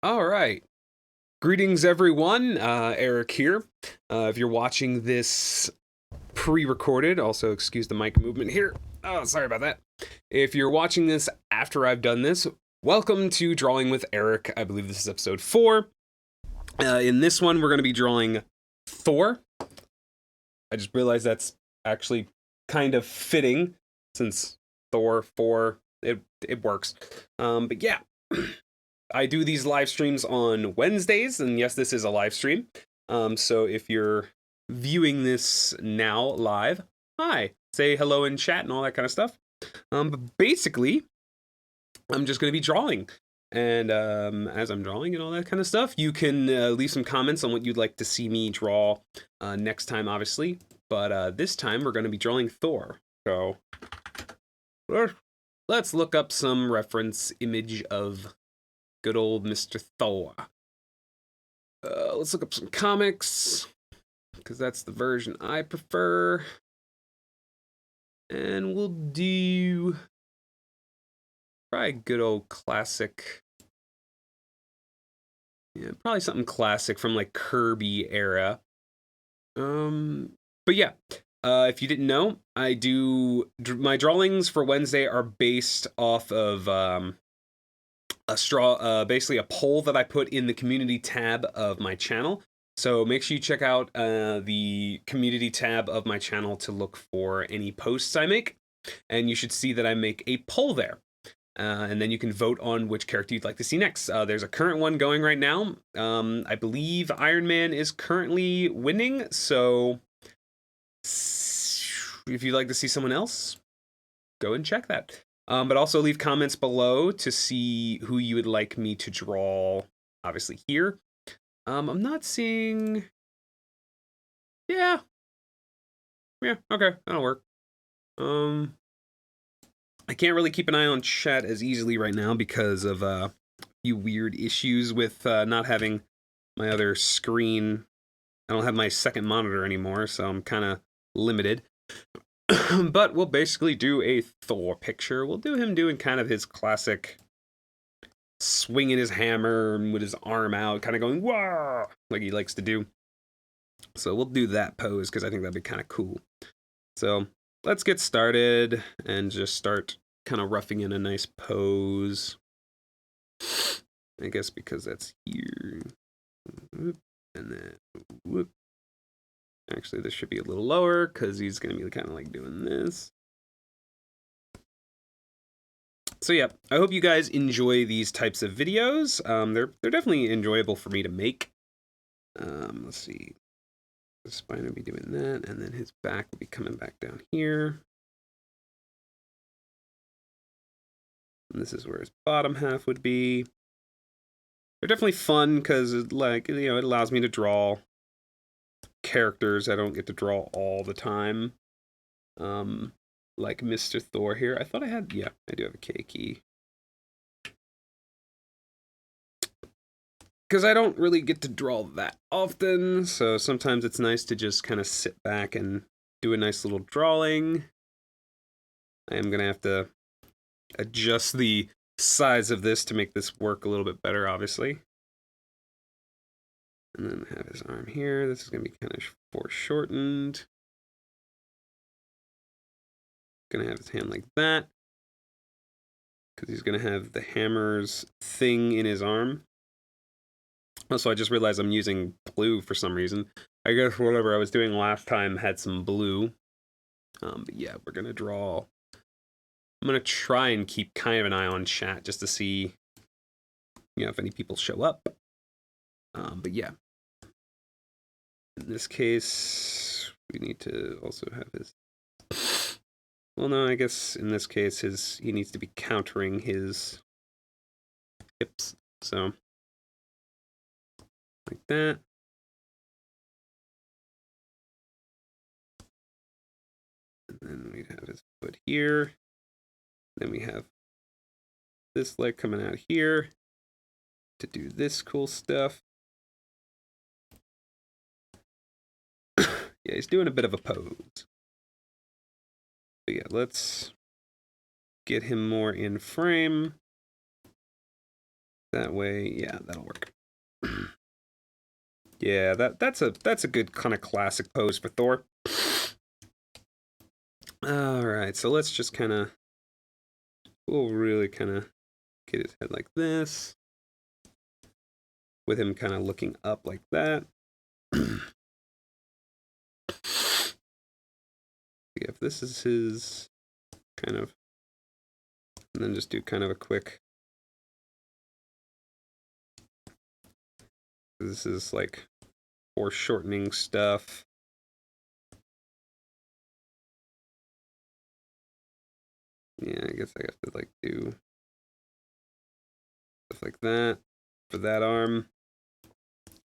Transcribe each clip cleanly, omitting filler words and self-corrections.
All right. Greetings, everyone. Eric here. If you're watching this pre-recorded, also excuse the mic movement here. Oh, sorry about that. If you're watching this after I've done this, welcome to Drawing with Eric. I believe this is episode 4. In this one, we're going to be drawing Thor. I just realized that's actually kind of fitting since Thor 4, it works. But yeah. I do these live streams on Wednesdays, and yes, this is a live stream. So if you're viewing this now live, hi, say hello in chat and all that kind of stuff. But basically, I'm just going to be drawing. And as I'm drawing and all that kind of stuff, you can leave some comments on what you'd like to see me draw next time, obviously. But this time, we're going to be drawing Thor. So let's look up some reference image of good old Mr. Thor. Let's look up some comics, because that's the version I prefer. And we'll do probably good old classic. Yeah, probably something classic from like Kirby era. But yeah, if you didn't know, I do my drawings for Wednesday are based off of basically a poll that I put in the community tab of my channel. So make sure you check out the community tab of my channel to look for any posts I make. And you should see that I make a poll there. And then you can vote on which character you'd like to see next. There's a current one going right now. I believe Iron Man is currently winning. So if you'd like to see someone else, go and check that. But also leave comments below to see who you would like me to draw, obviously, here. I'm not seeing... Yeah, okay, that'll work. I can't really keep an eye on chat as easily right now because of a few weird issues with not having my other screen. I don't have my second monitor anymore, so I'm kind of limited. But we'll basically do a Thor picture. We'll do him doing kind of his classic swinging his hammer with his arm out, kind of going, wah, like he likes to do. So we'll do that pose because I think that'd be kind of cool. So let's get started and just start kind of roughing in a nice pose. I guess because that's here. And then, whoop. Actually, this should be a little lower because he's going to be kind of like doing this. So yeah, I hope you guys enjoy these types of videos. They're definitely enjoyable for me to make. Let's see. The spine will be doing that, and then his back will be coming back down here. And this is where his bottom half would be. They're definitely fun because, like, you know, it allows me to draw characters I don't get to draw all the time. Like Mr. Thor here. I thought I had, yeah, I do have a K key. Because I don't really get to draw that often, so sometimes it's nice to just kind of sit back and do a nice little drawing. I am going to have to adjust the size of this to make this work a little bit better, obviously. And then have his arm here. This is going to be kind of foreshortened. Going to have his hand like that. Because he's going to have the hammer's thing in his arm. Also, I just realized I'm using blue for some reason. I guess whatever I was doing last time had some blue. But yeah, we're going to draw. I'm going to try and keep kind of an eye on chat just to see, you know, if any people show up. But yeah. In this case, we need to also have his... Well, no, I guess in this case, he needs to be countering his hips. So, like that. And then we have his foot here. Then we have this leg coming out here to do this cool stuff. Yeah, he's doing a bit of a pose. But yeah, let's get him more in frame. That way, yeah, that'll work. Yeah, that's a good kind of classic pose for Thor. All right, so let's just kind of, we'll really kind of get his head like this, with him kind of looking up like that. If this is his kind of, and then just do kind of a quick, this is like foreshortening stuff. Yeah, I guess I have to like do stuff like that for that arm.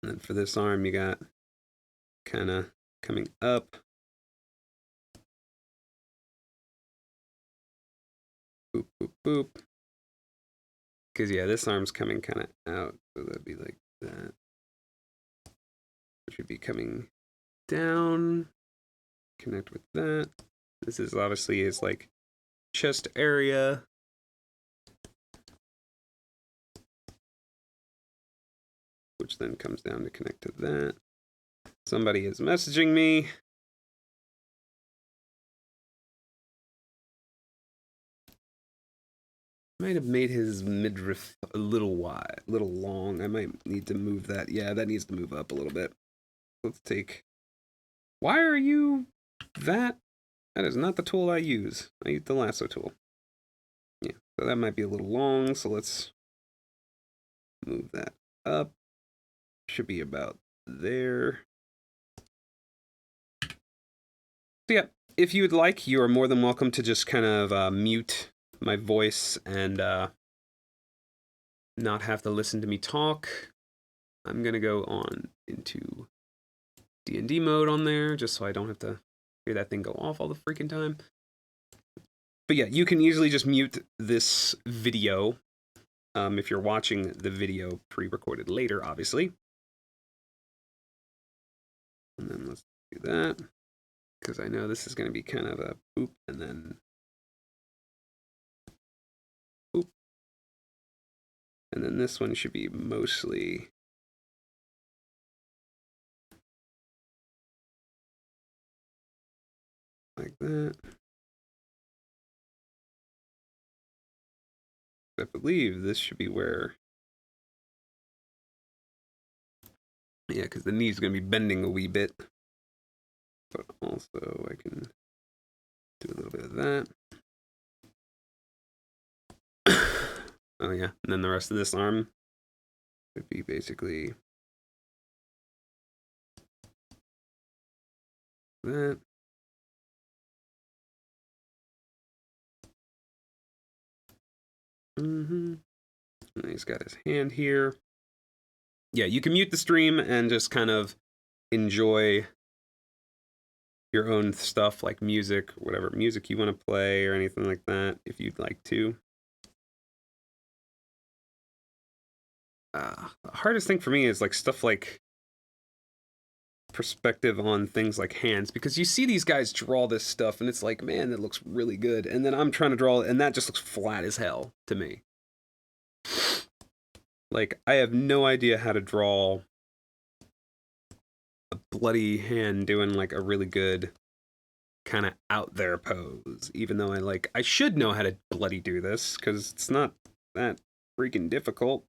And then for this arm, you got kind of coming up. Boop, boop, boop. Because, yeah, this arm's coming kind of out. So that'd be like that. It should be coming down. Connect with that. This is obviously his, like, chest area. Which then comes down to connect to that. Somebody is messaging me. Might have made his midriff a little wide, a little long. I might need to move that. Yeah, that needs to move up a little bit. Let's take... Why are you that? That is not the tool I use. I use the lasso tool. Yeah, so that might be a little long, so let's move that up. Should be about there. So yeah, if you would like, you are more than welcome to just kind of mute my voice and not have to listen to me talk. I'm gonna go on into D&D mode on there, just so I don't have to hear that thing go off all the freaking time. But yeah, you can easily just mute this video if you're watching the video pre-recorded later, obviously. And then let's do that, because I know this is going to be kind of a boop, and then boop. And then this one should be mostly like that. I believe this should be where... Yeah, because the knee's going to be bending a wee bit. But also I can do a little bit of that. Oh yeah, and then the rest of this arm would be basically that. And he's got his hand here. Yeah, you can mute the stream and just kind of enjoy your own stuff, like music, whatever music you want to play or anything like that, if you'd like to. The hardest thing for me is like stuff like perspective on things like hands, because you see these guys draw this stuff and it's like, man, that looks really good, and then I'm trying to draw it and that just looks flat as hell to me. Like, I have no idea how to draw a bloody hand doing like a really good kind of out there pose, even though I should know how to bloody do this, because it's not that freaking difficult.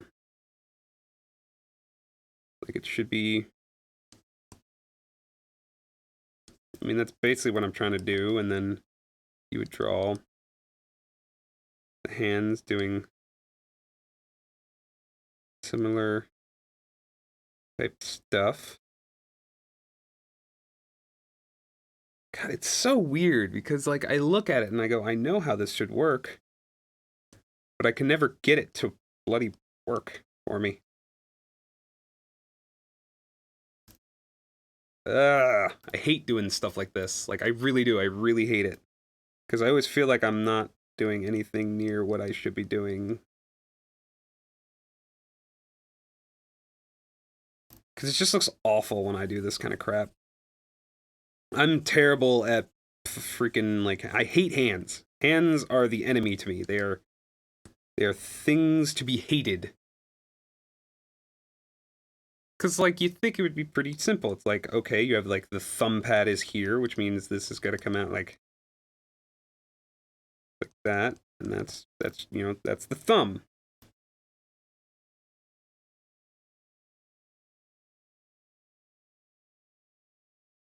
Like, it should be... I mean, that's basically what I'm trying to do, and then you would draw the hands doing similar type stuff. God, it's so weird, because, like, I look at it and I go, I know how this should work, but I can never get it to bloody work for me. I hate doing stuff like this. Like, I really do. I really hate it. Because I always feel like I'm not doing anything near what I should be doing. Because it just looks awful when I do this kind of crap. I'm terrible at freaking, like, I hate hands. Hands are the enemy to me. They are things to be hated. Because, like, you think it would be pretty simple. It's like, okay, you have, like, the thumb pad is here, which means this is going to come out, like that. And that's, you know, that's the thumb.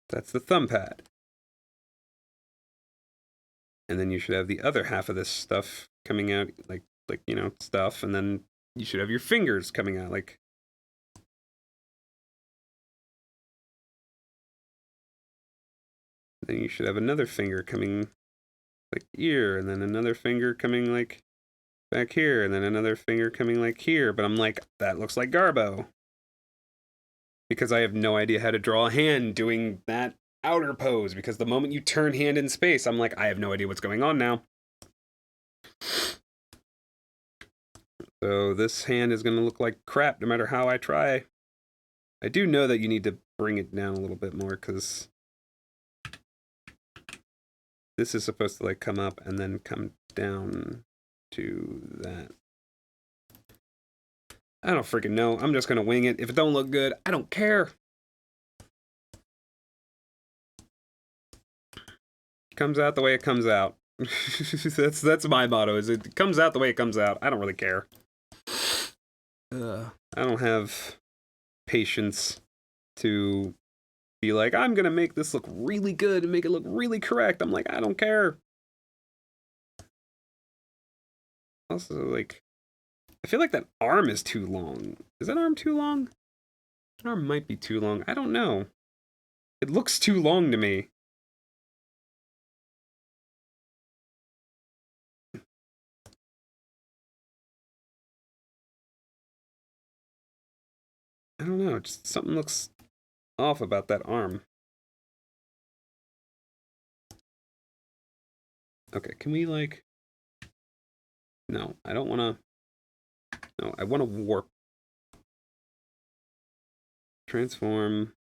That's the thumb pad. And then you should have the other half of this stuff coming out, like, you know, stuff. And then you should have your fingers coming out, like, then you should have another finger coming like here, and then another finger coming like back here, and then another finger coming like here. But I'm like, that looks like Garbo. Because I have no idea how to draw a hand doing that outer pose. Because the moment you turn hand in space, I'm like, I have no idea what's going on now. So this hand is going to look like crap no matter how I try. I do know that you need to bring it down a little bit more because this is supposed to like come up and then come down to that. I don't freaking know. I'm just gonna wing it. If it don't look good, I don't care. Comes out the way it comes out. that's my motto. Is it comes out the way it comes out. I don't really care. I don't have patience to be like, I'm gonna make this look really good and make it look really correct. I'm like, I don't care. Also, like, I feel like that arm is too long. Is that arm too long? That arm might be too long. I don't know. It looks too long to me. I don't know. Just something looks off about that arm. Okay, can we like... No, I don't want to... No, I want to warp. Transform.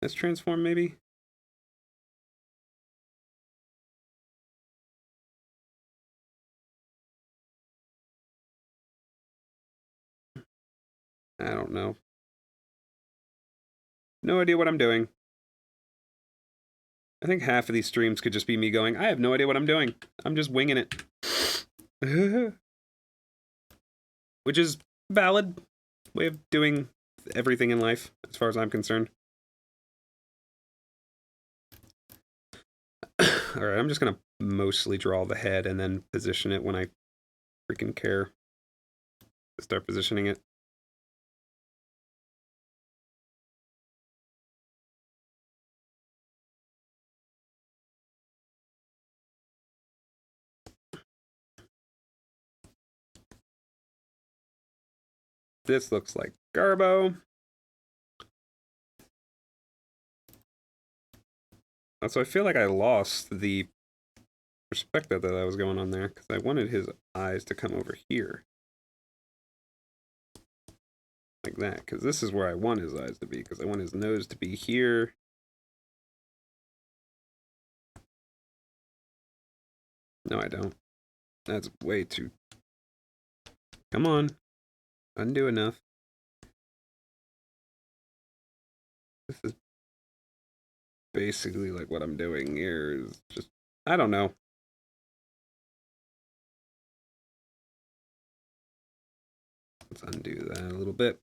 Let's transform, maybe? I don't know. No idea what I'm doing. I think half of these streams could just be me going, I have no idea what I'm doing. I'm just winging it. Which is valid way of doing everything in life, as far as I'm concerned. Alright, I'm just gonna mostly draw the head and then position it when I freaking care to start positioning it. This looks like Garbo. So I feel like I lost the perspective that I was going on there, because I wanted his eyes to come over here. Like that, because this is where I want his eyes to be, because I want his nose to be here. No, I don't. That's way too... Come on. Undo enough. This is basically like what I'm doing here is just... I don't know. Let's undo that a little bit.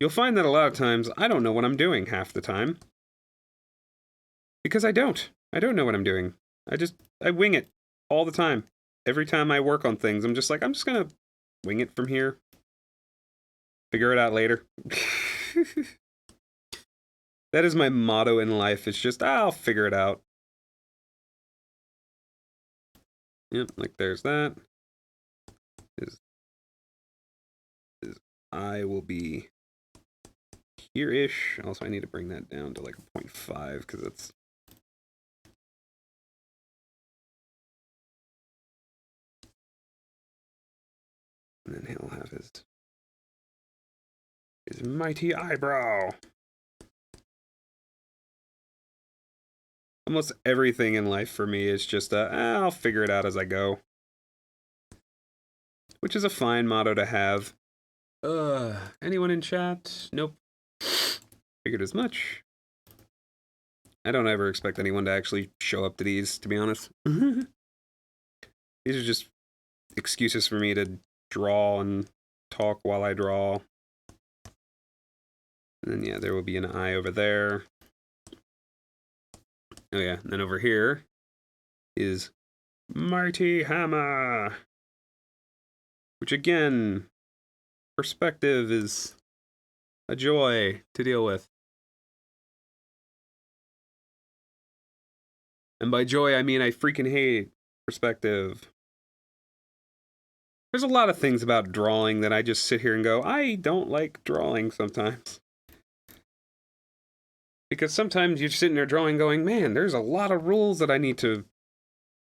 You'll find that a lot of times I don't know what I'm doing half the time. Because I don't. I don't know what I'm doing. I wing it all the time. Every time I work on things, I'm just like, I'm just gonna wing it from here. Figure it out later. That is my motto in life. It's just, I'll figure it out. Yep, like there's that. His eye will be here-ish. Also, I need to bring that down to like 0.5 because it's... And then he'll have his mighty eyebrow. Almost everything in life for me is just, I'll figure it out as I go. which is a fine motto to have. Anyone in chat? Nope. Figured as much. I don't ever expect anyone to actually show up to these, to be honest. These are just excuses for me to draw and talk while I draw. And then, yeah, there will be an eye over there. Oh, yeah. And then over here is Mighty Hammer. Which, again, perspective is a joy to deal with. And by joy, I mean I freaking hate perspective. There's a lot of things about drawing that I just sit here and go, I don't like drawing sometimes. Because sometimes you're sitting there drawing going, man, there's a lot of rules that I need to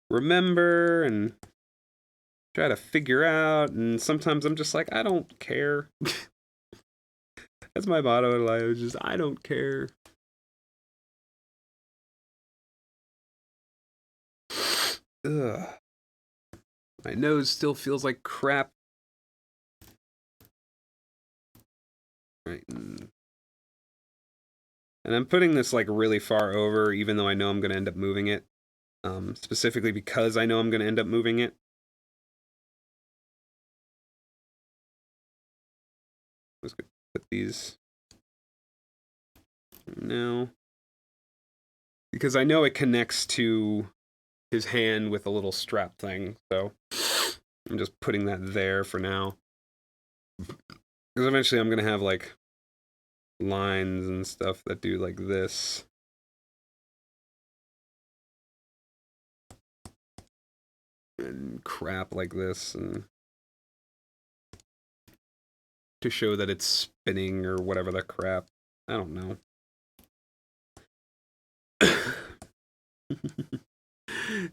remember and try to figure out. And sometimes I'm just like, I don't care. That's my motto in life, is just, I don't care. Ugh. My nose still feels like crap. Right. And I'm putting this like really far over, even though I know I'm going to end up moving it. Specifically because I know I'm going to end up moving it. Let's put these now. Because I know it connects to his hand with a little strap thing, so I'm just putting that there for now. Because eventually I'm going to have like lines and stuff that do like this. And crap like this, and to show that it's spinning or whatever the crap. I don't know.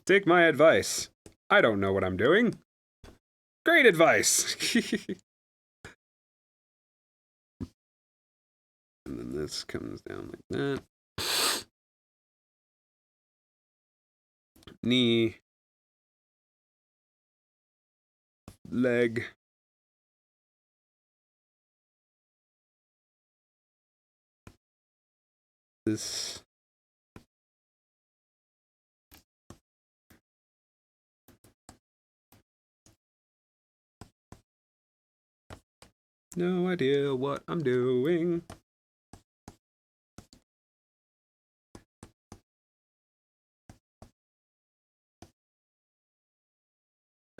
Take my advice. I don't know what I'm doing. Great advice. And then this comes down like that. Knee. Leg. This. No idea what I'm doing.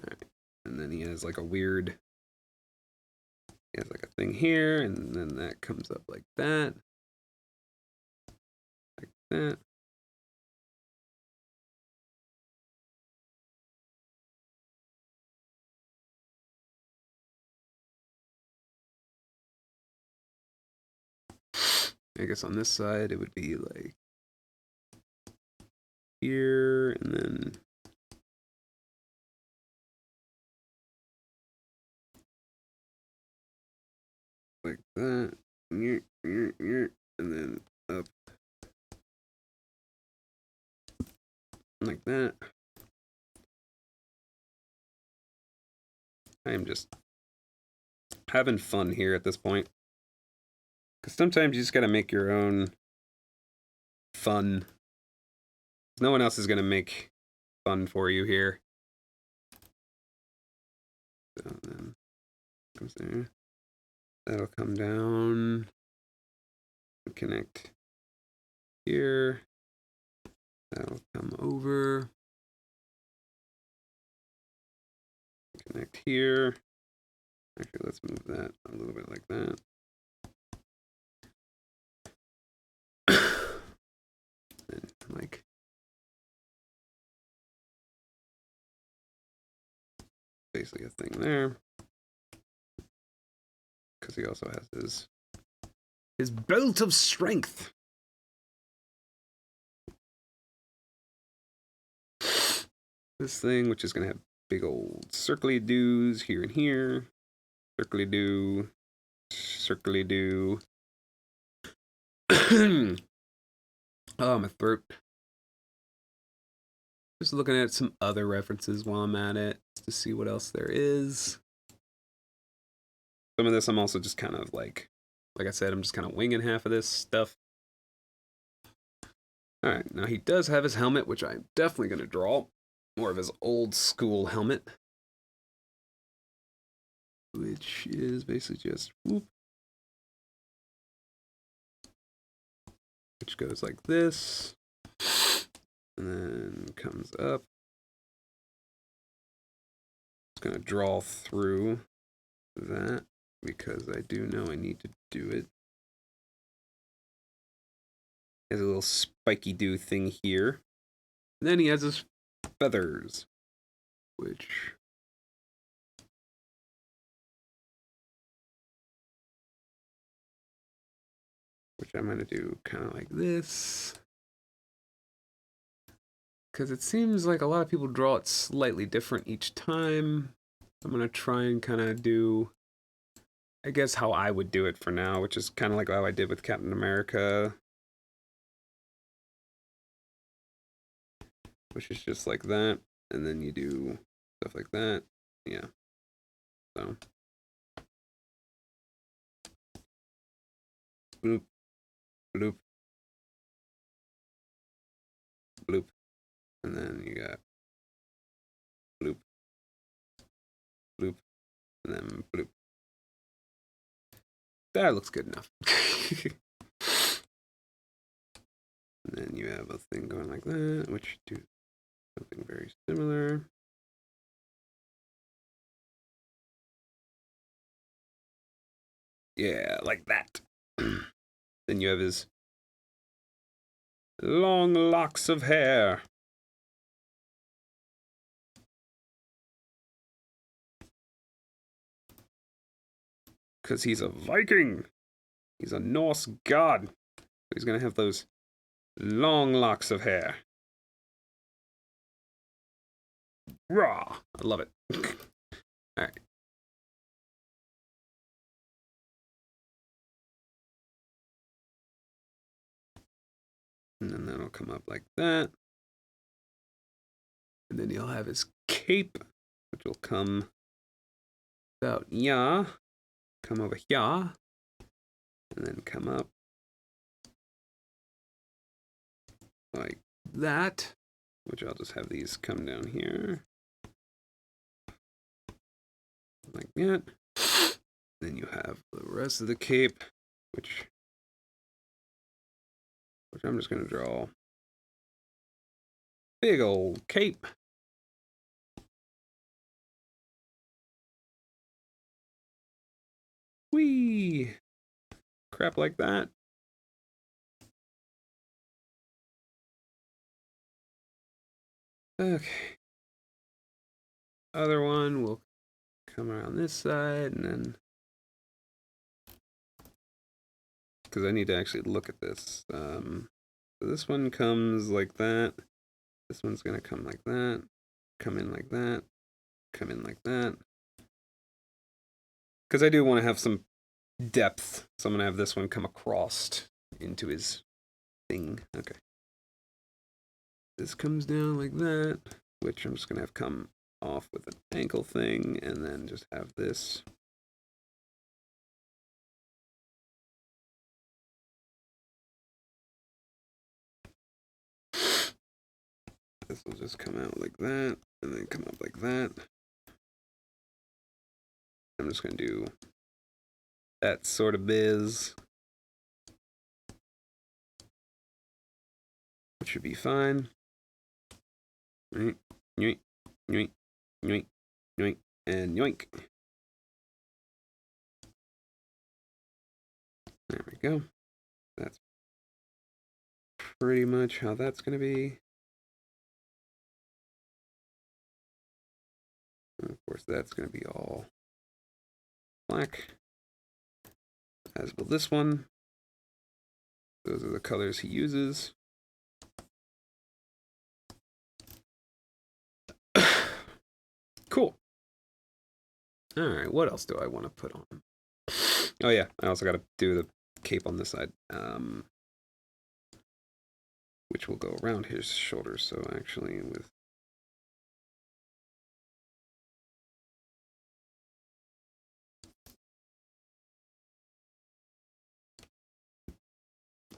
Alright. And then he has like a weird, he has like a thing here, and then that comes up like that. Like that. I guess on this side it would be like here, and then like that, and then up like that. I am just having fun here at this point. Because sometimes you just gotta make your own fun. No one else is gonna make fun for you here. So then comes there. That'll come down. Connect here. That'll come over. Connect here. Actually, let's move that a little bit like that. And like basically a thing there. Because he also has his belt of strength. This thing, which is gonna have big old circly doos here and here. Circly do. Circly do. Oh, my throat. Just looking at some other references while I'm at it to see what else there is. Some of this I'm also just kind of like I said, I'm just kind of winging half of this stuff. All right, now he does have his helmet, which I'm definitely going to draw. More of his old school helmet, which is basically just whoop, which goes like this, and then comes up. It's going to draw through that because I do know I need to do it. Has a little spiky do thing here. And then he has his feathers, which I'm going to do kind of like this. Because it seems like a lot of people draw it slightly different each time. I'm going to try and kind of do, I guess, how I would do it for now, which is kind of like how I did with Captain America. Which is just like that. And then you do stuff like that. Yeah. So. Bloop. Bloop. Bloop. And then you got bloop. Bloop. And then bloop. That looks good enough. And then you have a thing going like that, which do something very similar. Yeah, like that. Then you have his long locks of hair. Because he's a Viking. He's a Norse god. He's going to have those long locks of hair. Raw. I love it. All right. And then that'll come up like that. And then he'll have his cape, which will come about yeah. Come over here. And then come up like that. Which I'll just have these come down here. Like that. Then you have the rest of the cape, which I'm just going to draw. Big old cape. Whee! Crap like that. Okay. Other one will come around this side and then... Because I need to actually look at this. So this one comes like that. This one's going to come like that. Come in like that. Come in like that. Because I do want to have some depth. So I'm going to have this one come across into his thing. Okay. This comes down like that, which I'm just going to have come off with an ankle thing, and then just have this. This will just come out like that, and then come up like that. I'm just going to do that sort of biz, which should be fine. Yoink, yoink, yoink, yoink, yoink, and yoink. There we go. That's pretty much how that's going to be. And of course, that's going to be all black, as will this one. Those are the colors he uses. Cool. All right, what else do I want to put on? Oh yeah, I also got to do the cape on this side, which will go around his shoulders. So actually, with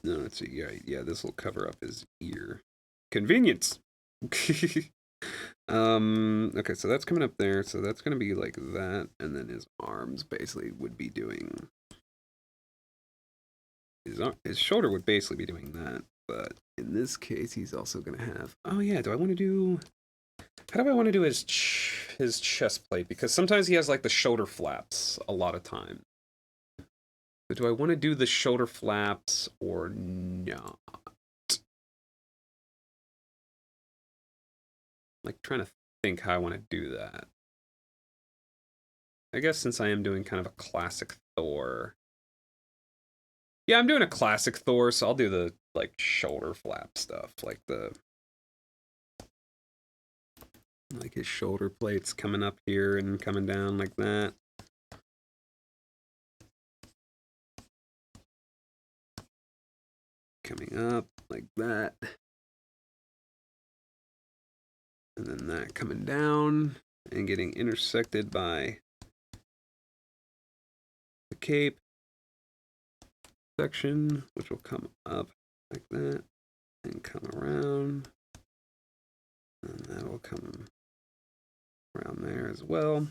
No, let's see. Yeah, this will cover up his ear. Convenience. Okay, so that's coming up there. So that's gonna be like that, and then his arms basically would be doing his shoulder would basically be doing that. But in this case, he's also gonna have. Oh yeah, do I want to do? How do I want to do his chest plate? Because sometimes he has like the shoulder flaps a lot of time. But do I want to do the shoulder flaps or not? Like trying to think how I want to do that. I guess since I am doing kind of a classic Thor. Yeah, I'm doing a classic Thor, so I'll do the like shoulder flap stuff, like his shoulder plates coming up here and coming down like that. Coming up like that. And then that coming down and getting intersected by the cape section, which will come up like that and come around. And that will come around there as well.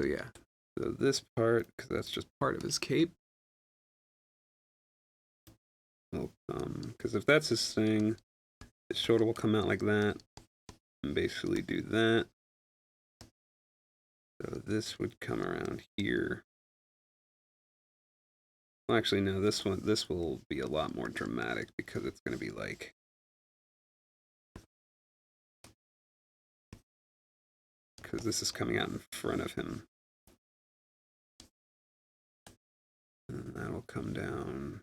So yeah, so this part, because that's just part of his cape, will come, because if that's his thing, his shoulder will come out like that and basically do that. So this would come around here. Well, actually, no, this will be a lot more dramatic because it's going to be like, because this is coming out in front of him. And that'll come down.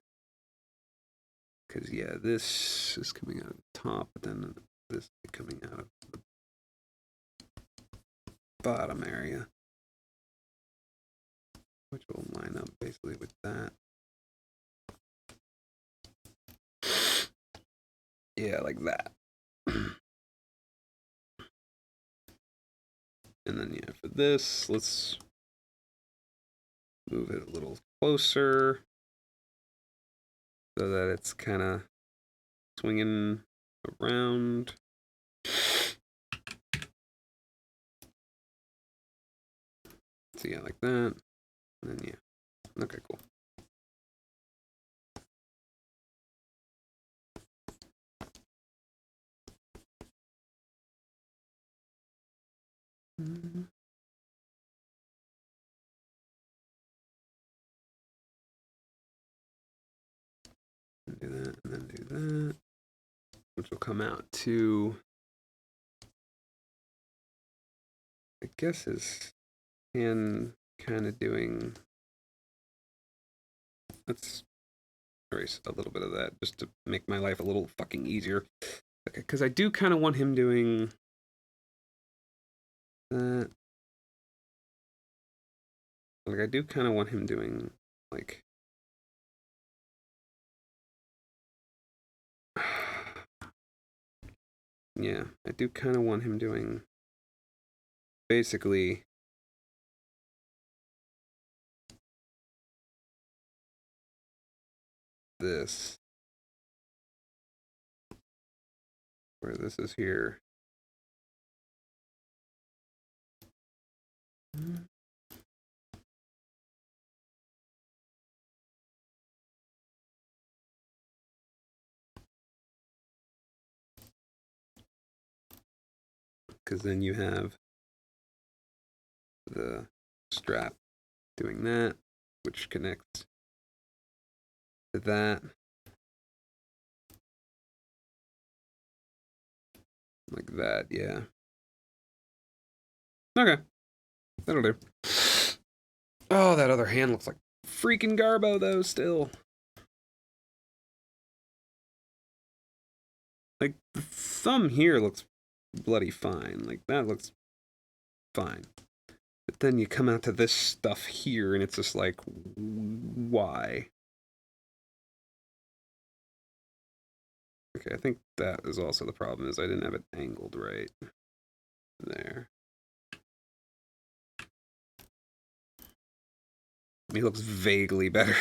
Because, yeah, this is coming out of the top, but then this is coming out of the bottom area. Which will line up basically with that. Yeah, like that. And then, yeah, for this, let's move it a little closer so that it's kind of swinging around. So, yeah, like that. And then, yeah. Okay, cool. Mm-hmm. Do that, and then do that, which will come out to, I guess, his hand kind of doing. Let's erase a little bit of that just to make my life a little fucking easier. Okay, because I do kind of want him doing that. Like, I do kind of want him doing, like, yeah, I do kind of want him doing basically this, where this is here. Because then you have the strap doing that, which connects to that. Like that, yeah. Okay. That'll do. Oh, that other hand looks like freaking Garbo, though, still. Like, the thumb here looks bloody fine. Like, that looks fine. But then you come out to this stuff here, and it's just like, why? Okay, I think that is also the problem, is I didn't have it angled right. There. He looks vaguely better.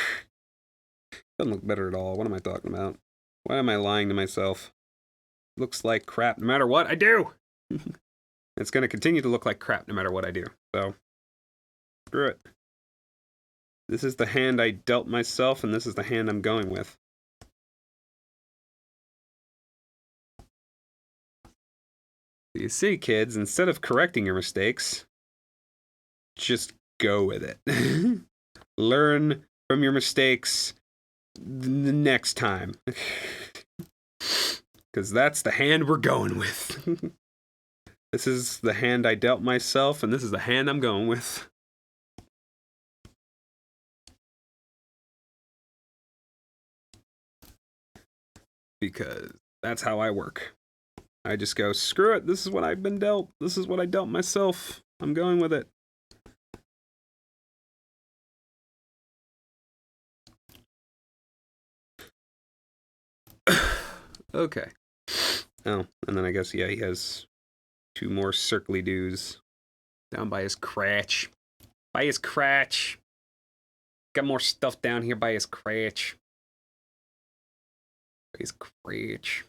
Doesn't look better at all. What am I talking about? Why am I lying to myself? Looks like crap no matter what I do. It's going to continue to look like crap no matter what I do. So, screw it. This is the hand I dealt myself, and this is the hand I'm going with. You see, kids, instead of correcting your mistakes, just go with it. Learn from your mistakes the next time. Because that's the hand we're going with. This is the hand I dealt myself, and this is the hand I'm going with. Because that's how I work. I just go, screw it, this is what I've been dealt. This is what I dealt myself. I'm going with it. Okay. Oh, and then I guess, yeah, he has 2 more circly doos down by his crotch. By his crotch. Got more stuff down here by his crotch. By his crotch.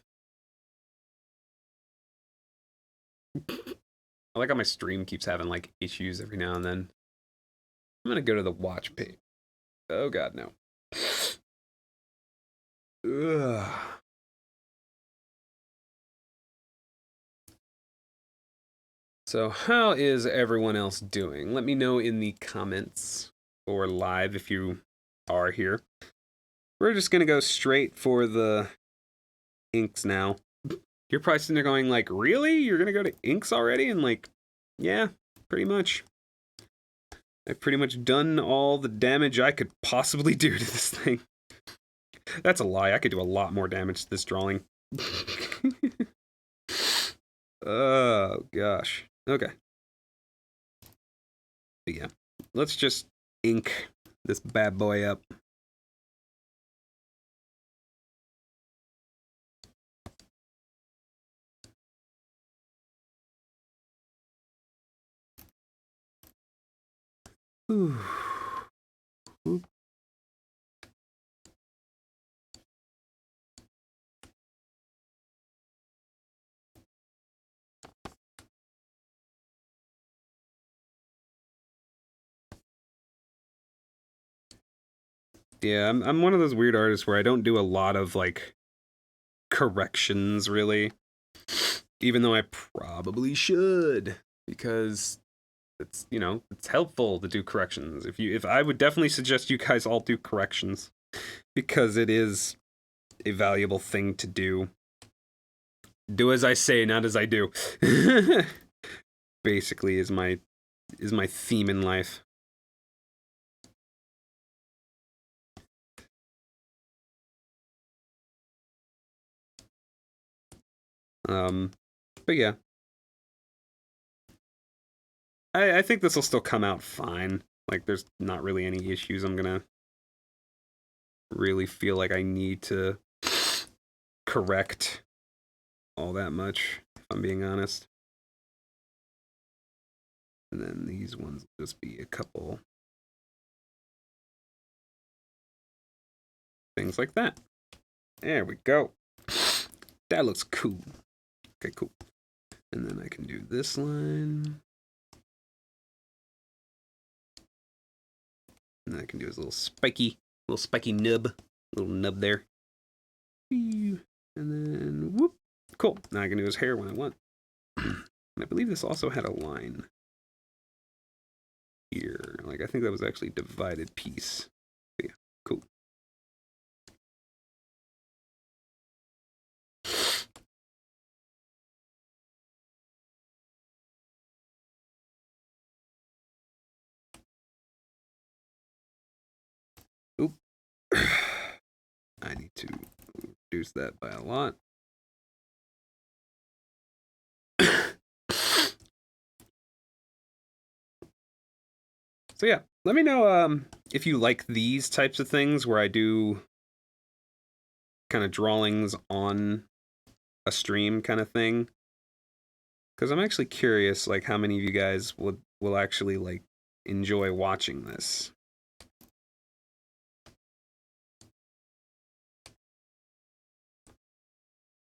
I like how my stream keeps having, like, issues every now and then. I'm gonna go to the watch page. Oh god, no. Ugh. So how is everyone else doing? Let me know in the comments or live if you are here. We're just gonna go straight for the inks now. You're probably sitting there going like, really? You're gonna go to inks already? And like, yeah, pretty much. I've pretty much done all the damage I could possibly do to this thing. That's a lie. I could do a lot more damage to this drawing. Oh, gosh. Okay. But yeah, let's just ink this bad boy up. Ooh. Ooh. Yeah, I'm one of those weird artists where I don't do a lot of like corrections really, even though I probably should, because it's, you know, it's helpful to do corrections. If I would definitely suggest you guys all do corrections, because it is a valuable thing to do. Do as I say, not as I do. Basically is my theme in life. But yeah. I think this will still come out fine. Like, there's not really any issues I'm gonna really feel like I need to correct all that much, if I'm being honest. And then these ones will just be a couple things like that. There we go. That looks cool. Okay, cool. And then I can do this line. And then I can do his little spiky nub. Little nub there. And then, whoop. Cool. Now I can do his hair when I want. And I believe this also had a line here. Like, I think that was actually a divided piece. But yeah, cool. Oop. I need to reduce that by a lot. So yeah, let me know if you like these types of things where I do kind of drawings on a stream kind of thing. Because I'm actually curious, like, how many of you guys will actually, like, enjoy watching this.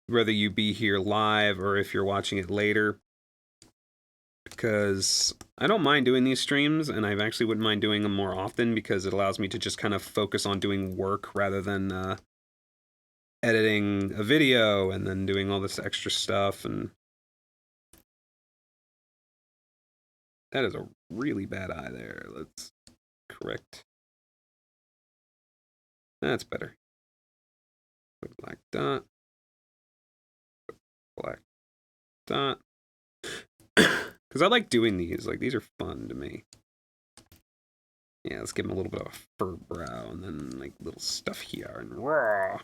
whether you be here live or if you're watching it later, because I don't mind doing these streams, and I actually wouldn't mind doing them more often because it allows me to just kind of focus on doing work rather than editing a video and then doing all this extra stuff. And that is a really bad eye there. Let's correct. That's better. Put black dot. Put black dot. Because I like doing these. Like, these are fun to me. Yeah, let's give him a little bit of a fur brow and then, like, little stuff here. And raw.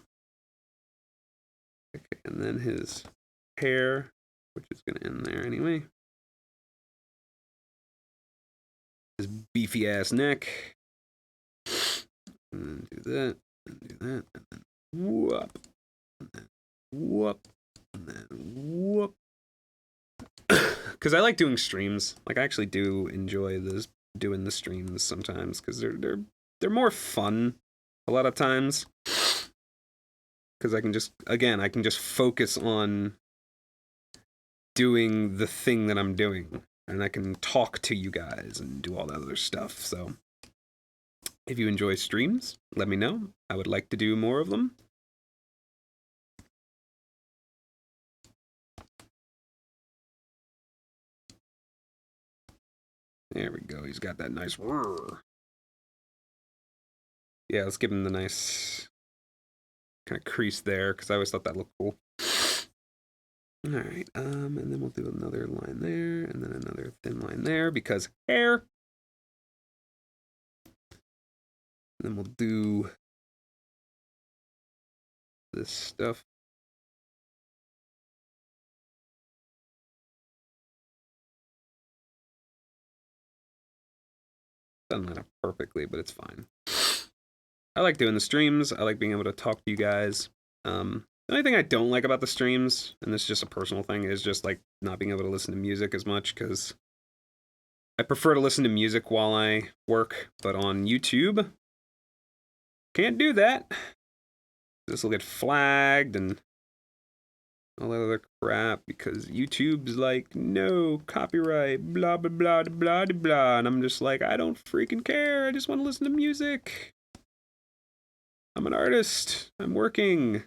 Okay, and then his hair, which is going to end there anyway. His beefy ass neck. And then do that, and do that, and then whoop. And then whoop. And then whoop. Because I like doing streams. Like, I actually do enjoy doing the streams sometimes because they're more fun a lot of times. Because I can just focus on doing the thing that I'm doing, and I can talk to you guys and do all that other stuff. So if you enjoy streams, let me know. I would like to do more of them. There we go. He's got that nice whir. Yeah, let's give him the nice kind of crease there, because I always thought that looked cool. Alright, and then we'll do another line there, and then another thin line there, because hair. And then we'll do this stuff. Doesn't line up perfectly, but it's fine. I like doing the streams. I like being able to talk to you guys. The only thing I don't like about the streams, and this is just a personal thing, is just like not being able to listen to music as much, because I prefer to listen to music while I work, but on YouTube, can't do that. This will get flagged and all that other crap, because YouTube's like, no, copyright, blah, blah, blah, blah, blah, blah, and I'm just like, I don't freaking care, I just want to listen to music. I'm an artist, I'm working.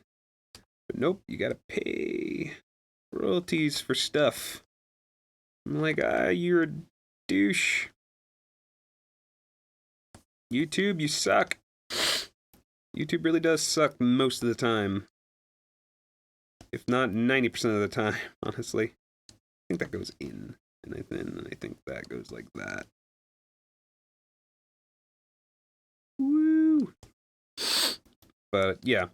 But nope, you gotta pay royalties for stuff. I'm like, you're a douche. YouTube, you suck. YouTube really does suck most of the time. If not 90% of the time, honestly. I think that goes in, and then I think that goes like that. Woo! But yeah.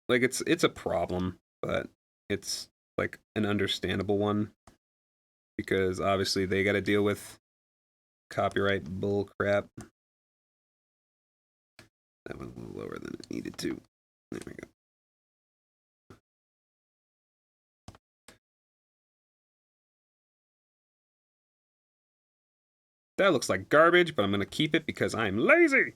Like, it's a problem, but it's like an understandable one, because obviously they got to deal with copyright bull crap. That went a little lower than it needed to. There we go. That looks like garbage, but I'm gonna keep it because I'm lazy.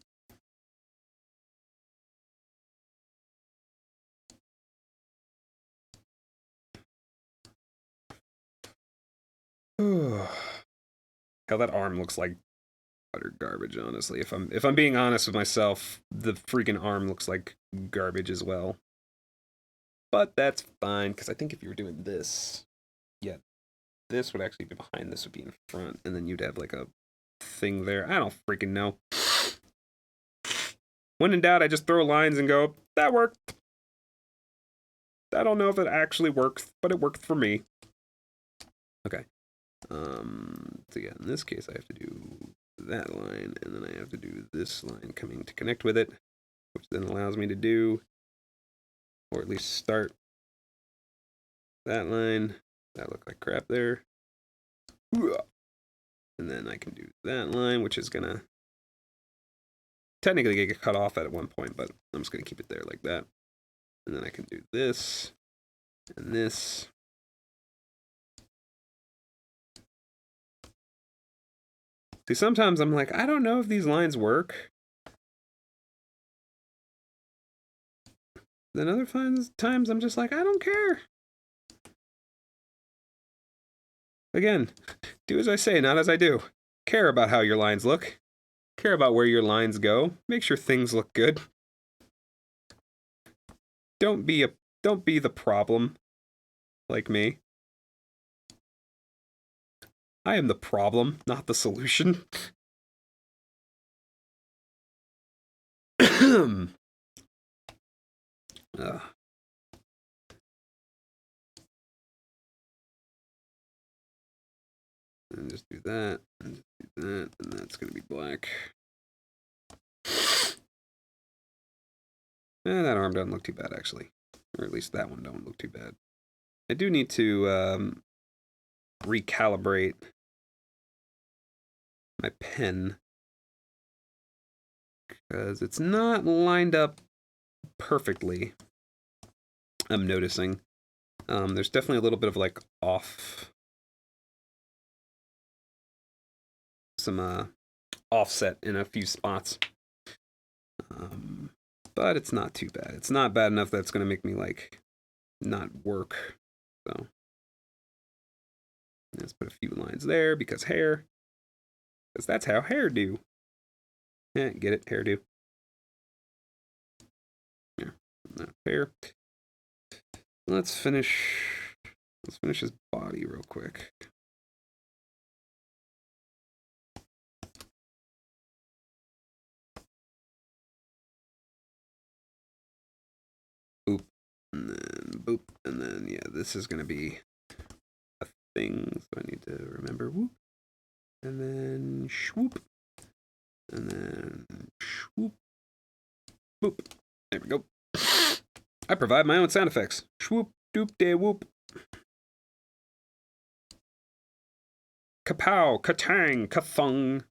Hell, that arm looks like utter garbage, honestly. If I'm being honest with myself, the freaking arm looks like garbage as well. But that's fine, because I think if you were doing this, yeah, this would actually be behind, this would be in front, and then you'd have like a thing there. I don't freaking know. When in doubt, I just throw lines and go, that worked. I don't know if it actually works, but it worked for me. Okay. So yeah, in this case, I have to do that line, and then I have to do this line coming to connect with it, which then allows me to do, or at least start that line. That looked like crap there. And then I can do that line, which is gonna technically get cut off at one point, but I'm just gonna keep it there like that. And then I can do this, and this. See, sometimes I'm like, I don't know if these lines work. then other times I'm just like, I don't care. Again, do as I say, not as I do. Care about how your lines look. Care about where your lines go. Make sure things look good. Don't be the problem like me. I am the problem, not the solution. And just do that, and just do that, and that's gonna be black. That arm doesn't look too bad, actually. Or at least that one don't look too bad. I do need to recalibrate my pen, because it's not lined up perfectly, I'm noticing. There's definitely a little bit of, like, some offset in a few spots. But it's not too bad. It's not bad enough that's going to make me, like, not work. So let's put a few lines there because hair. Because that's how hair do. Yeah, get it? Hair do. Yeah, not fair. Let's finish his body real quick. Boop, and then boop, and then yeah, this is gonna be a thing, so I need to remember. Whoop, and then swoop, and then swoop, boop. There we go. I provide my own sound effects. Swoop, doop, de whoop. Kapow, katang, kathung.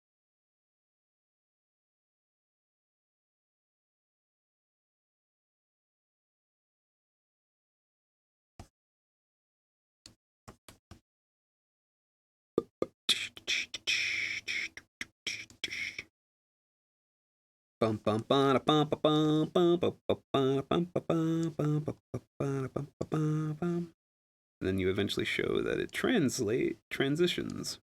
And then you eventually show that it transitions.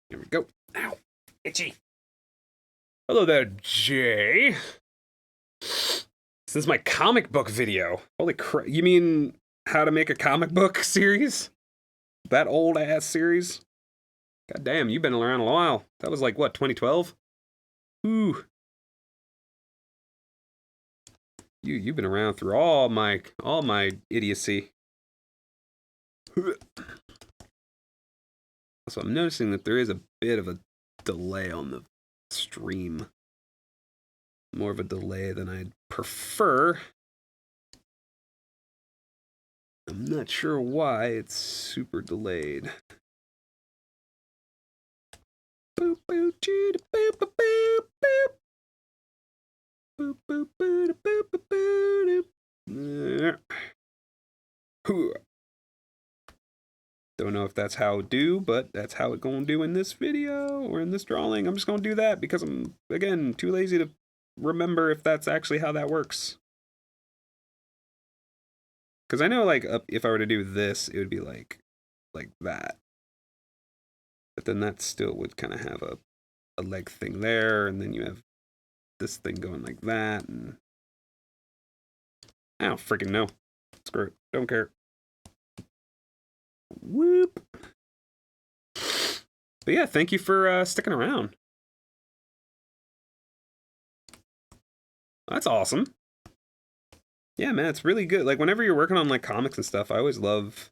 Here we go. Ow, itchy. Hello there, Jay. This is my comic book video. Holy crap. You mean how to make a comic book series? That old ass series? God damn, you've been around a while. That was like, what, 2012? Ooh. You've been around through all my idiocy. So I'm noticing that there is a bit of a delay on the stream. More of a delay than I'd prefer. I'm not sure why it's super delayed. Boop, boop, boop, boop, boop, boop. Boop, boop, boop, boop, boop, boop. Don't know if that's how it do, but that's how it gonna do in this video or in this drawing. I'm just gonna do that because I'm, again, too lazy to remember if that's actually how that works. Because I know, like, if I were to do this, it would be like that. But then that still would kind of have a leg thing there, and then you have this thing going like that, and I don't freaking know. Screw it. Don't care. Whoop. But yeah, thank you for sticking around. That's awesome. Yeah, man, it's really good. Like, whenever you're working on, like, comics and stuff, I always love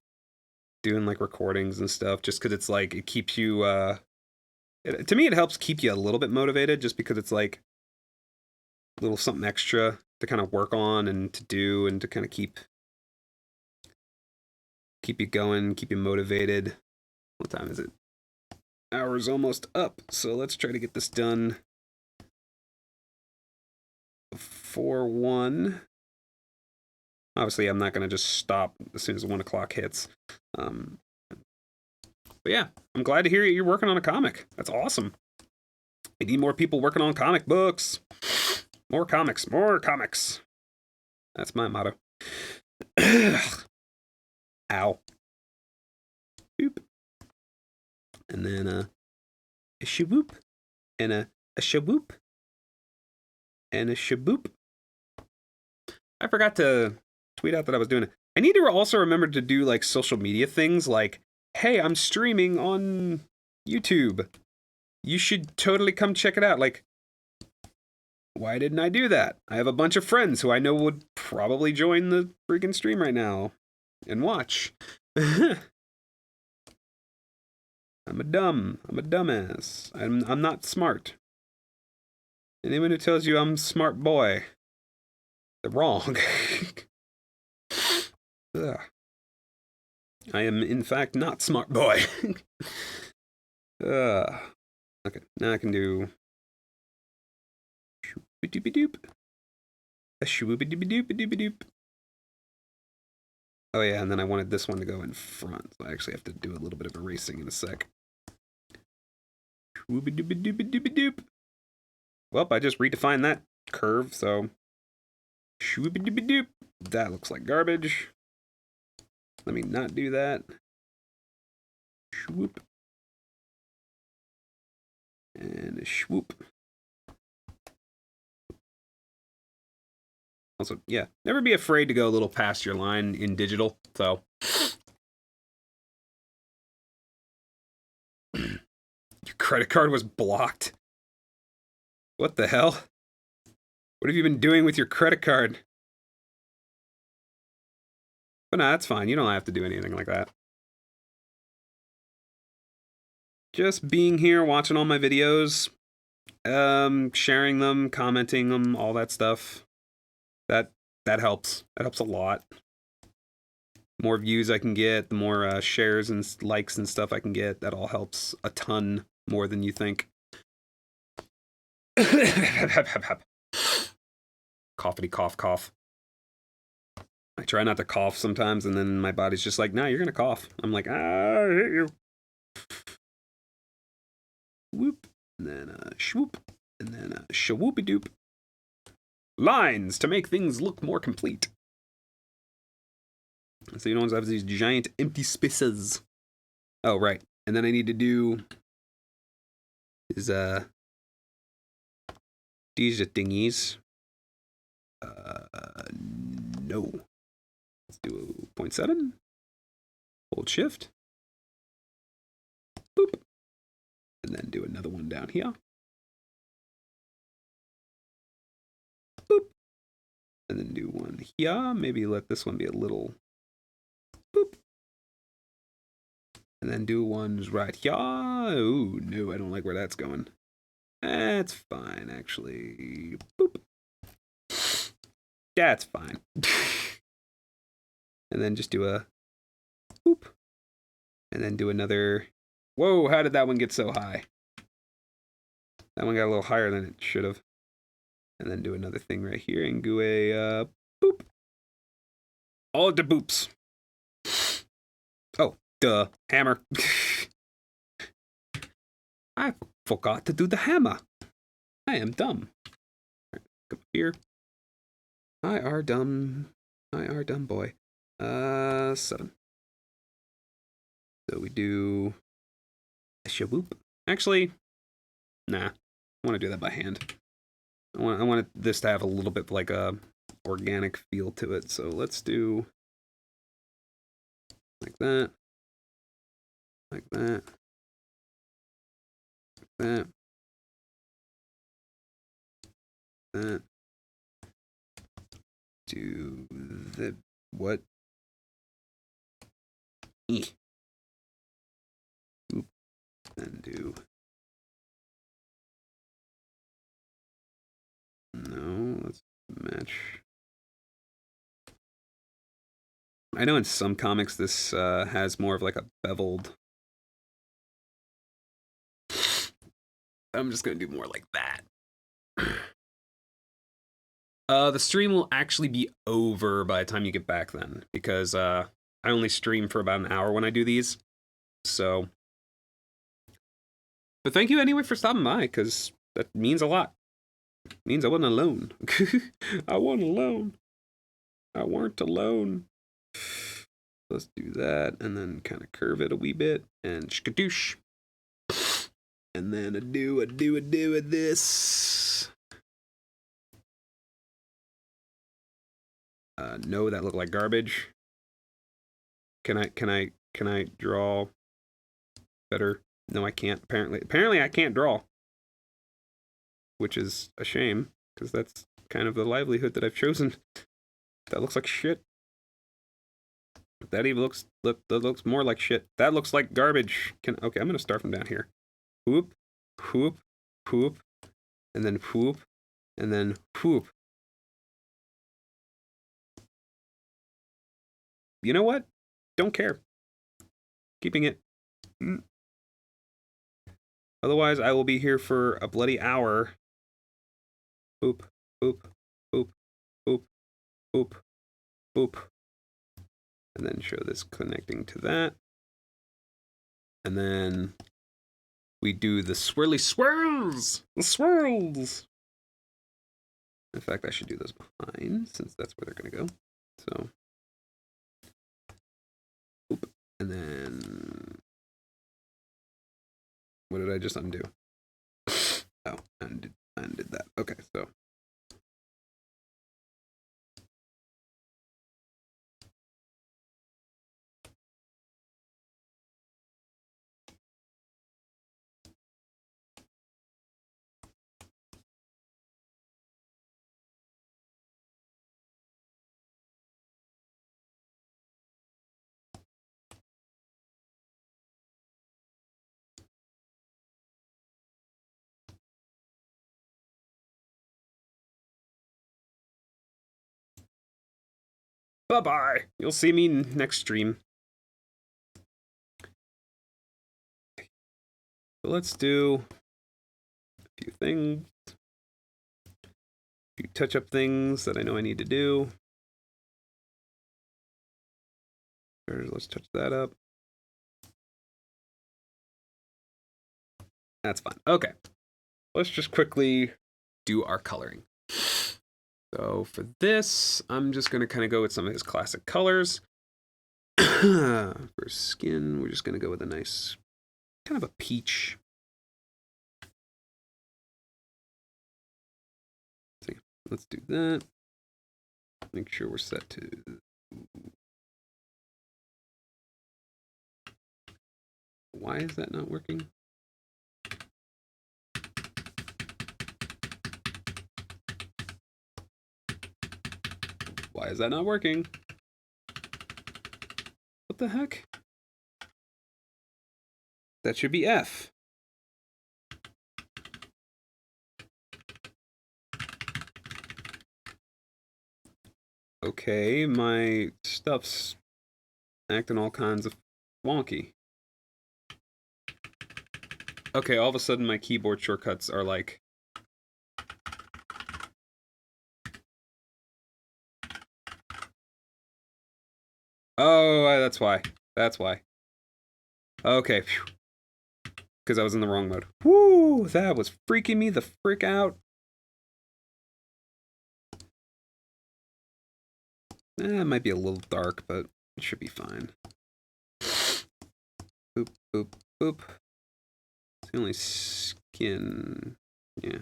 doing, like, recordings and stuff, just because it's, like, it keeps you, to me, it helps keep you a little bit motivated, just because it's, like, a little something extra to kind of work on and to do and to kind of keep you going, keep you motivated. What time is it? Hour's almost up, so let's try to get this done before 1. Obviously, I'm not going to just stop as soon as 1 o'clock hits. But yeah, I'm glad to hear you're working on a comic. That's awesome. I need more people working on comic books. More comics, more comics. That's my motto. Ow. Boop. And then a shaboop. And a shaboop. And a shaboop. I forgot to tweet out that I was doing it. I need to also remember to do like social media things like, hey, I'm streaming on YouTube. You should totally come check it out. Like, why didn't I do that? I have a bunch of friends who I know would probably join the freaking stream right now and watch. I'm a dumbass. I'm not smart. Anyone who tells you I'm a smart boy, they're wrong. Ugh. I am, in fact, not smart boy. Okay, now I can do... Shoop-a-doop-a-doop. A shoop-a-doop-a-doop-a-doop-a-doop. Oh yeah, and then I wanted this one to go in front, so I actually have to do a little bit of erasing in a sec. Shoop-a-doop-a-doop-a-doop-a-doop. Well, I just redefined that curve, so... Shoop-a-doop-a-doop. That looks like garbage. Let me not do that. Swoop. And a swoop. Also, yeah, never be afraid to go a little past your line in digital, so. Your credit card was blocked? What the hell? What have you been doing with your credit card? But no, that's fine. You don't have to do anything like that. Just being here, watching all my videos, sharing them, commenting them, all that stuff. That helps. That helps a lot. The more views I can get, the more shares and likes and stuff I can get. That all helps a ton more than you think. Coughity cough cough. I try not to cough sometimes, and then my body's just like, "Nah, you're gonna cough." I'm like, "Ah, I hate you." Whoop, and then swoop, and then shawoopy doop. Lines to make things look more complete. So you don't have these giant empty spaces. Oh, right. And then I need to do is these are thingies. No. Let's do 0.7. Hold shift. Boop. And then do another one down here. Boop. And then do one here. Maybe let this one be a little boop. And then do ones right here. Ooh, no, I don't like where that's going. That's fine, actually. Boop. That's fine. And then just do a boop. And then do another. Whoa, how did that one get so high? That one got a little higher than it should have. And then do another thing right here and do a boop. All the boops. Oh, duh. Hammer. I forgot to do the hammer. I am dumb. Right, come here. I are dumb. I are dumb boy. 7. So we do a shaboop. Actually, nah. I want to do that by hand. I want this to have a little bit like a organic feel to it. So let's do like that. Like that. Like that. That. Do the what? Oop. And do. No, let's match. I know in some comics this has more of like a beveled. I'm just gonna do more like that. The stream will actually be over by the time you get back then, because I only stream for about an hour when I do these. So, but thank you anyway for stopping by, because that means a lot. It means I wasn't alone. I wasn't alone. I weren't alone. Let's do that, and then kind of curve it a wee bit, and skadoosh. And then a do this. No, that looked like garbage. Can I draw better? No, I can't. Apparently I can't draw, which is a shame because that's kind of the livelihood that I've chosen. That looks like shit. That even that looks more like shit. That looks like garbage. Okay, I'm gonna start from down here. Whoop, whoop, whoop, and then whoop, and then whoop. You know what? Don't care. Keeping it. Otherwise, I will be here for a bloody hour. Boop, boop, boop, boop, boop, boop. And then show this connecting to that. And then we do the swirly swirls! The swirls! In fact, I should do those behind, since that's where they're going to go. So, boop. And then, what did I just undo? Oh, undid that. Okay, so. Bye-bye. You'll see me next stream. So let's do a few things. A few touch-up things that I know I need to do. Let's touch that up. That's fine. Okay. Let's just quickly do our coloring. So for this, I'm just going to kind of go with some of his classic colors. For skin, we're just going to go with a nice, kind of a peach. Let's do that. Make sure we're set to... Why is that not working? Why is that not working? What the heck? That should be F. Okay, my stuff's acting all kinds of wonky. Okay, all of a sudden my keyboard shortcuts are like... Oh, that's why. That's why. Okay. Because I was in the wrong mode. Woo! That was freaking me the frick out. It might be a little dark, but it should be fine. Boop, boop, boop. It's the only skin. Yeah.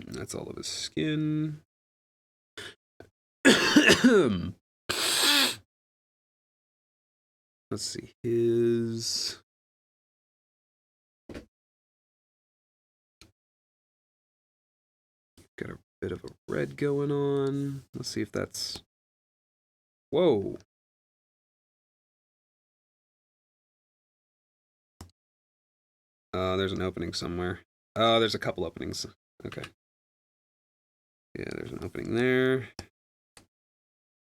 That's all of his skin. Let's see. His... Got a bit of a red going on. Let's see if that's... Whoa. There's an opening somewhere. There's a couple openings. Okay. Yeah, there's an opening there.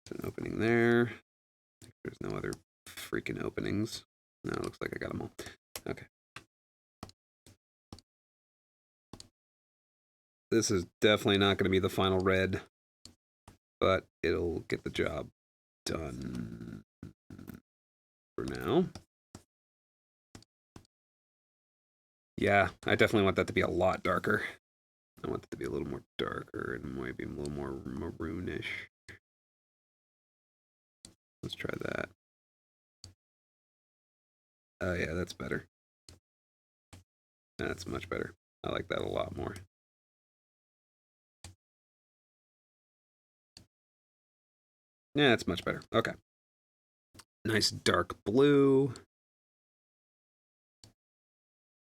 There's an opening there. There's no other freaking openings. No, it looks like I got them all. Okay. This is definitely not going to be the final red, but it'll get the job done for now. Yeah, I definitely want that to be a lot darker. I want it to be a little more darker and maybe a little more maroonish. Let's try that. Oh yeah, that's better. That's much better. I like that a lot more. Yeah, it's much better. Okay. Nice dark blue.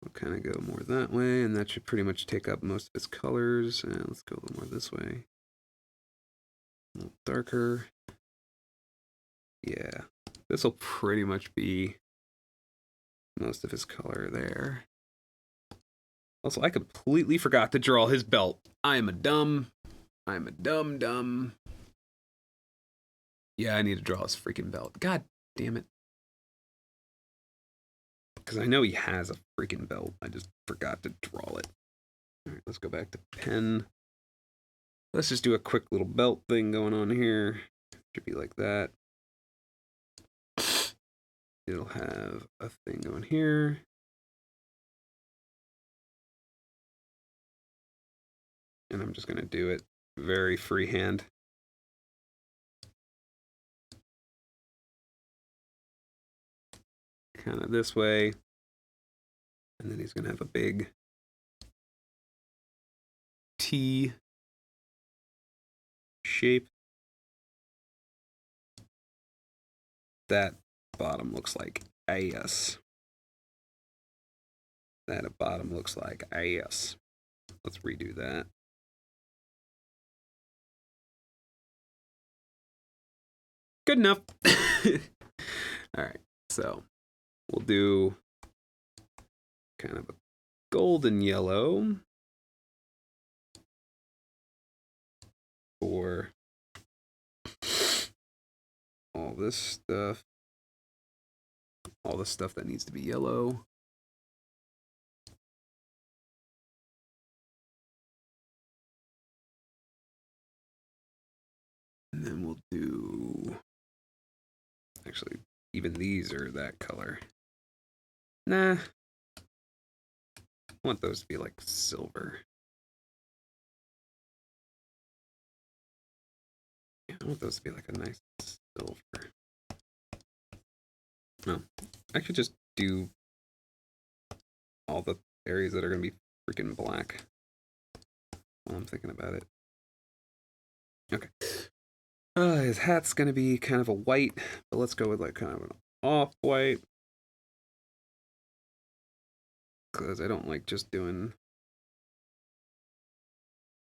We'll kind of go more that way, and that should pretty much take up most of its colors. And let's go a little more this way. A little darker. Yeah, this will pretty much be most of his color there. Also, I completely forgot to draw his belt. I'm a dumb dumb. Yeah, I need to draw his freaking belt. God damn it. Because I know he has a freaking belt. I just forgot to draw it. All right, let's go back to pen. Let's just do a quick little belt thing going on here. Should be like that. It'll have a thing going here. And I'm just going to do it very freehand. Kind of this way. And then he's going to have a big T shape. That bottom looks like ass. That bottom looks like ass. Let's redo that. Good enough. All right, so we'll do kind of a golden yellow for all this stuff. All the stuff that needs to be yellow. And then we'll do, actually, even these are that color. Nah. I want those to be like silver. Yeah, I want those to be like a nice silver. No, I could just do all the areas that are going to be freaking black while I'm thinking about it. Okay. His hat's going to be kind of a white, but let's go with like kind of an off-white. Because I don't like just doing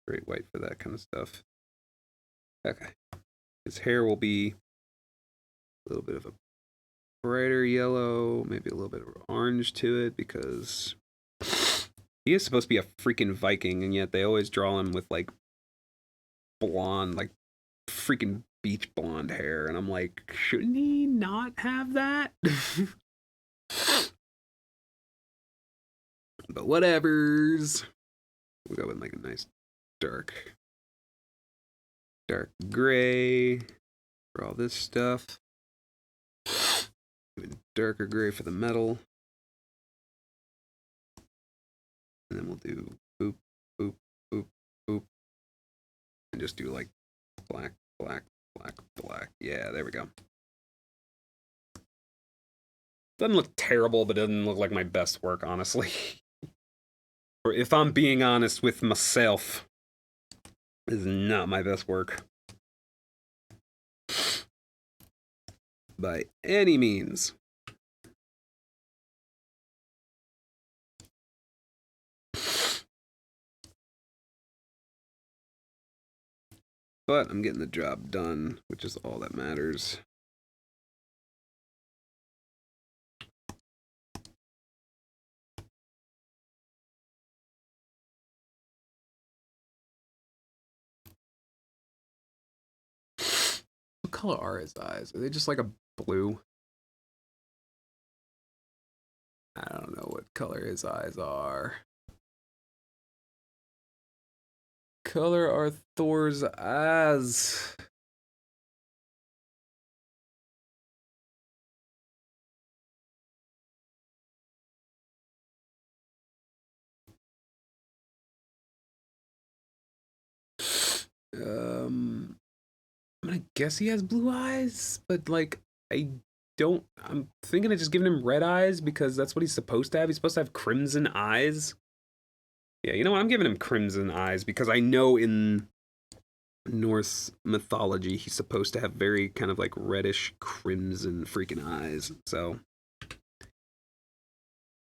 straight white for that kind of stuff. Okay. His hair will be a little bit of a brighter yellow, maybe a little bit of orange to it, because he is supposed to be a freaking Viking, and yet they always draw him with like blonde, like freaking beach blonde hair, and I'm like, shouldn't he not have that? But whatevers. We'll go with like a nice dark gray for all this stuff. Even darker gray for the metal. And then we'll do boop, boop, boop, boop. And just do like black, black, black, black. Yeah, there we go. Doesn't look terrible, but doesn't look like my best work, honestly. Or if I'm being honest with myself, this is not my best work. By any means. But I'm getting the job done, which is all that matters. What color are his eyes? Are they just like a blue? I don't know what color his eyes are. Color are Thor's eyes? I'm gonna guess he has blue eyes, but like I don't. I'm thinking of just giving him red eyes because that's what he's supposed to have. He's supposed to have crimson eyes. Yeah, you know what? I'm giving him crimson eyes because I know in Norse mythology he's supposed to have very kind of like reddish crimson freaking eyes. So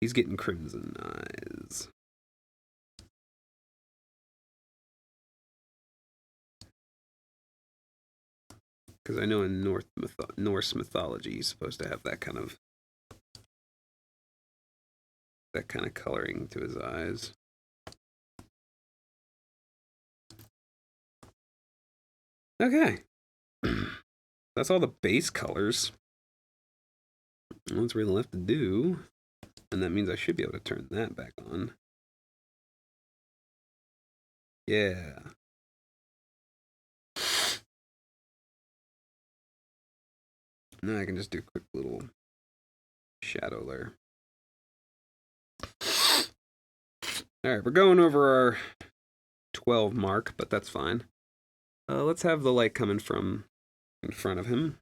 he's getting crimson eyes. Because I know in Norse mythology he's supposed to have that kind of coloring to his eyes. Okay. That's all the base colors. What's really left to do? And that means I should be able to turn that back on. Yeah. Now I can just do a quick little shadow layer. Alright, we're going over our 12 mark, but that's fine. Let's have the light coming from in front of him.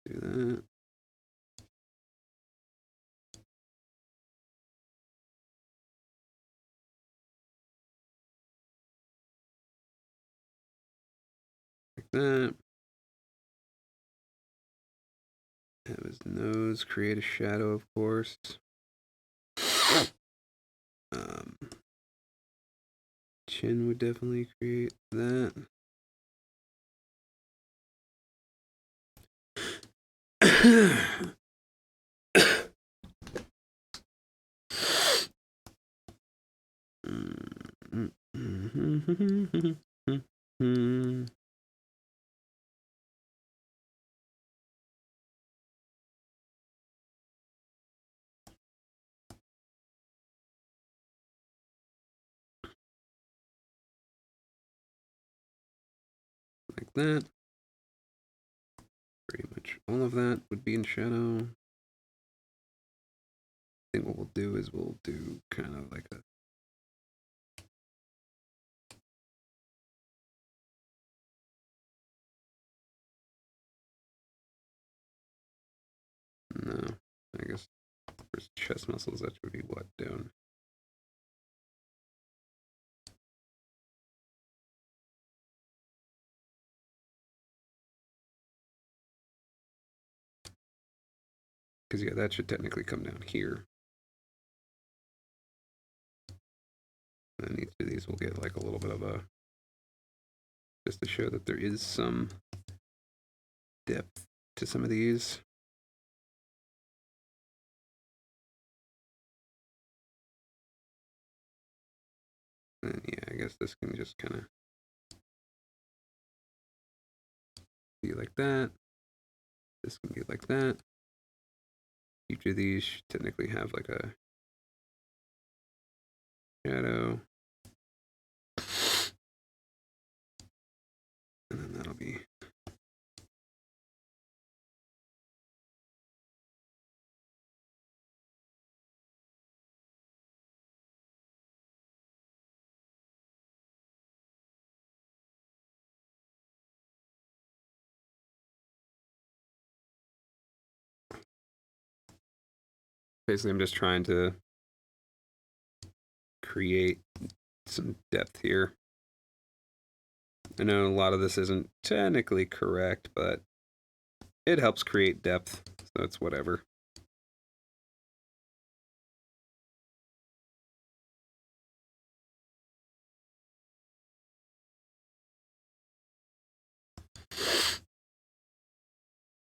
Do that. Like that. Have his nose create a shadow, of course. Chin would definitely create that. Like that. Pretty much all of that would be in shadow. I think what we'll do is we'll do kind of like a no, I guess for his chest muscles that would be what down. Because yeah, that should technically come down here. And each of these will get like a little bit of a, just to show that there is some depth to some of these. And yeah, I guess this can just kind of be like that. This can be like that. Each of these should technically have like a shadow. And then that'll be basically, I'm just trying to create some depth here. I know a lot of this isn't technically correct, but it helps create depth, so it's whatever.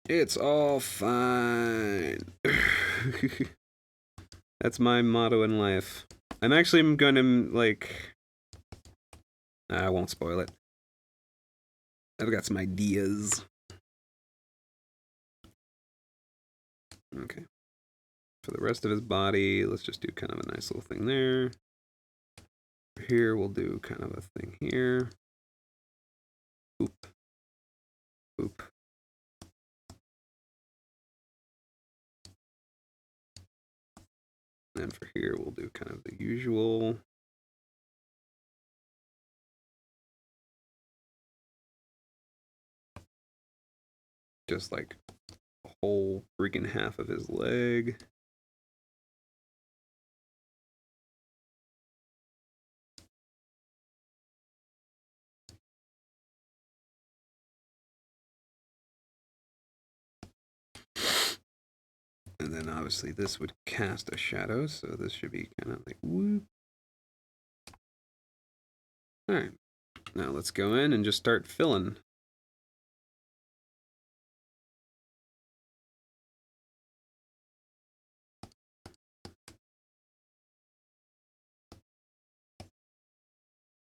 It's all fine. That's my motto in life. I'm actually gonna, like... I won't spoil it. I've got some ideas. Okay. For the rest of his body, let's just do kind of a nice little thing there. Here, we'll do kind of a thing here. Oop. Oop. And for here, we'll do kind of the usual. Just like a whole freaking half of his leg. And then obviously this would cast a shadow, so this should be kind of like whoop. Alright, now let's go in and just start filling.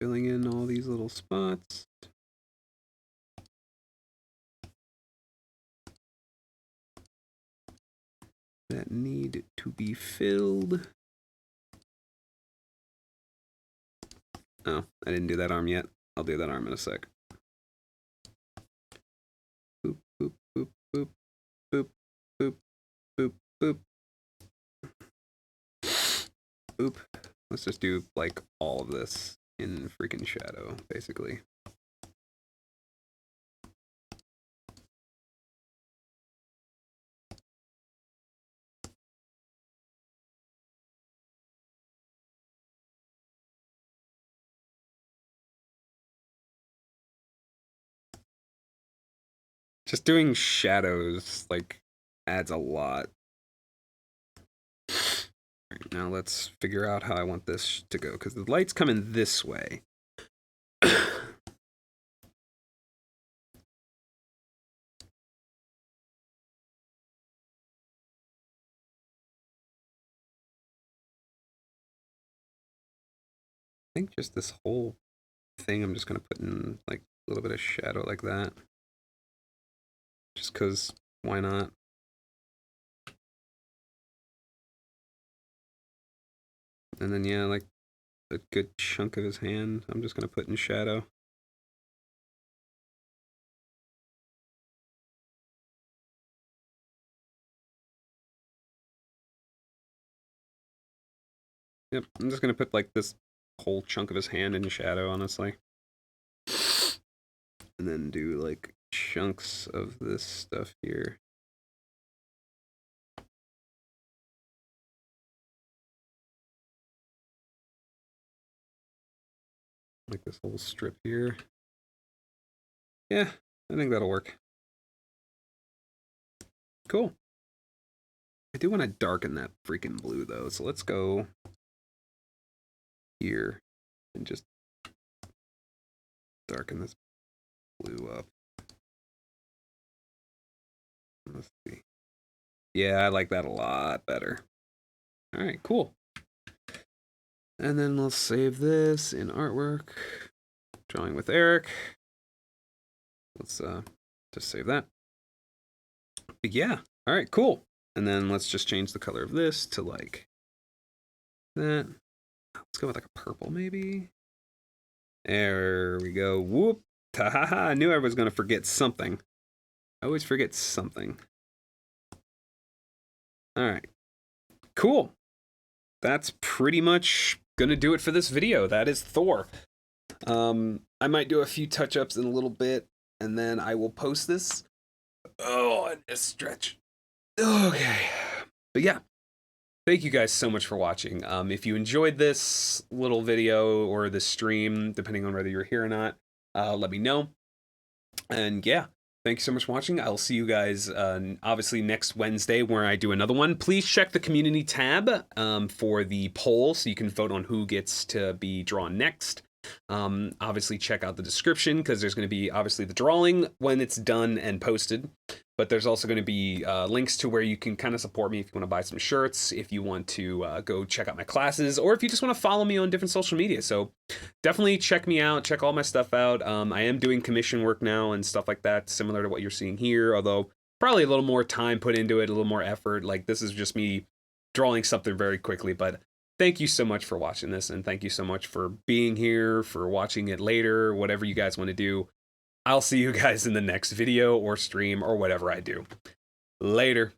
Filling in all these little spots. That need to be filled. Oh, I didn't do that arm yet. I'll do that arm in a sec. Boop, boop, boop, boop, boop, boop, boop, boop. Boop. Let's just do like all of this in freaking shadow, basically. Just doing shadows, like, adds a lot. Right, now let's figure out how I want this to go, because the light's coming this way. I think just this whole thing, I'm just going to put in, like, a little bit of shadow like that. Just because, why not? And then, yeah, like, a good chunk of his hand, I'm just going to put in shadow. Yep, I'm just going to put, like, this whole chunk of his hand in shadow, honestly. And then do, like, chunks of this stuff here. Like this whole strip here. Yeah, I think that'll work. Cool. I do want to darken that freaking blue, though, so let's go here and just darken this blue up. Let's see. Yeah, I like that a lot better. All right, cool. And then we'll save this in artwork. Drawing with Eric. Let's just save that. But yeah, all right, cool. And then let's just change the color of this to like that. Let's go with like a purple maybe. There we go. Whoop. Ta-ha-ha. I knew I was going to forget something. I always forget something. All right. Cool. That's pretty much going to do it for this video. That is Thor. I might do a few touch-ups in a little bit, and then I will post this. Oh, I just stretch. Okay. But yeah. Thank you guys so much for watching. If you enjoyed this little video or this stream, depending on whether you're here or not, let me know. And yeah, thank you so much for watching. I'll see you guys obviously next Wednesday where I do another one. Please check the community tab for the poll so you can vote on who gets to be drawn next. Obviously check out the description because there's going to be obviously the drawing when it's done and posted, but there's also going to be links to where you can kind of support me if you want to buy some shirts, if you want to go check out my classes, or if you just want to follow me on different social media. So definitely check me out, check all my stuff out. I am doing commission work now and stuff like that, similar to what you're seeing here, although probably a little more time put into it, a little more effort. Like this is just me drawing something very quickly, but thank you so much for watching this, and thank you so much for being here, for watching it later, whatever you guys want to do. I'll see you guys in the next video or stream or whatever I do. Later.